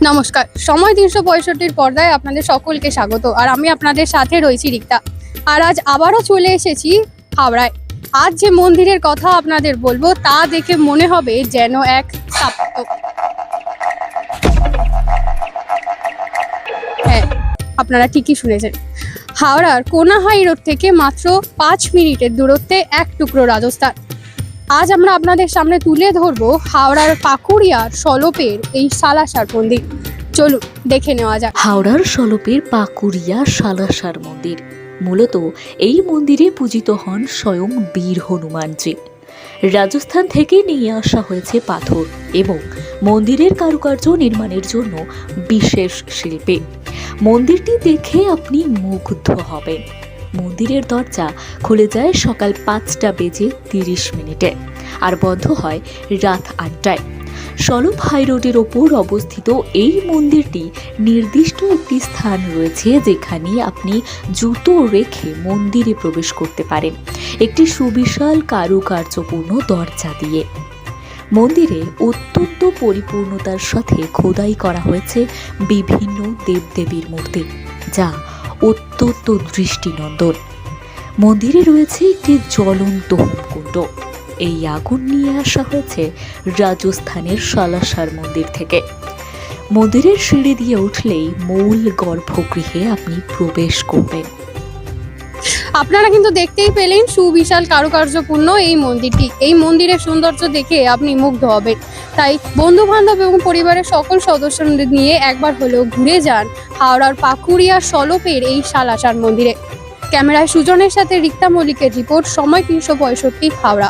নমস্কার, সময় ৩৬৫-র পর্দায় আপনাদের সকলকে স্বাগত। আর আমি আপনাদের সাথে রয়েছি রিক্তা। আর আজ আবারও চলে এসেছি হাওড়ায়। আজ যে মন্দিরের কথা আপনাদের বলবো তা দেখে মনে হবে যেন এক স্থাপত্য। হ্যাঁ, আপনারা ঠিকই শুনেছেন, হাওড়ার কোনাহাই রোড থেকে মাত্র ৫ মিনিটের দূরত্বে এক টুকরো রাজস্থান। আজ আমরা আপনাদের সামনে তুলে ধরবো হাওড়ার পাকুড়িয়ার সলপের এই সালাসার মন্দির। চলুন দেখে নেওয়া যাক। হাওড়ার সলপের পাকুড়িয়া সালাসার মন্দির। মূলত এই মন্দিরে পূজিত হন স্বয়ং বীর হনুমানজি। রাজস্থান থেকে নিয়ে আসা হয়েছে পাথর এবং মন্দিরের কারুকার্য নির্মাণের জন্য বিশেষ শিল্পে। মন্দিরটি দেখে আপনি মুগ্ধ হবেন। মন্দিরের দরজা খুলে যায় সকাল ৫:৩০ আর বন্ধ হয় রাত ৮টায়। সলপ হাইরোডের ওপর অবস্থিত এই মন্দিরটি নির্দিষ্ট একটি স্থান রয়েছে যেখানে আপনি জুতো রেখে মন্দিরে প্রবেশ করতে পারেন, একটি সুবিশাল কারুকার্যপূর্ণ দরজা দিয়ে। মন্দিরে অত্যন্ত পরিপূর্ণতার সাথে খোদাই করা হয়েছে বিভিন্ন দেবদেবীর মূর্তি, যা অত্যন্ত দৃষ্টিনন্দন। মন্দিরে রয়েছে একটি জ্বলন্ত হোমকুণ্ড। এই আগুন নিয়ে আসা হয়েছে রাজস্থানের সালাসার মন্দির থেকে। মন্দিরের সিঁড়ি দিয়ে উঠলেই মূল গর্ভগৃহে আপনি প্রবেশ করবেন। আপনারা কিন্তু দেখতেই পেলেন সুবিশাল কারুকার্যপূর্ণ এই মন্দিরটি। এই মন্দিরের সৌন্দর্য দেখে আপনি মুগ্ধ হবেন। তাই বন্ধু বান্ধব এবং পরিবারের সকল সদস্যদের নিয়ে একবার হলেও ঘুরে যান হাওড়ার পাকুড়িয়া সলপের এই সালাসার মন্দিরে। ক্যামেরায় সুজনের সাথে রিক্তা মল্লিকের রিপোর্ট, সময় ৩৬৫, হাওড়া।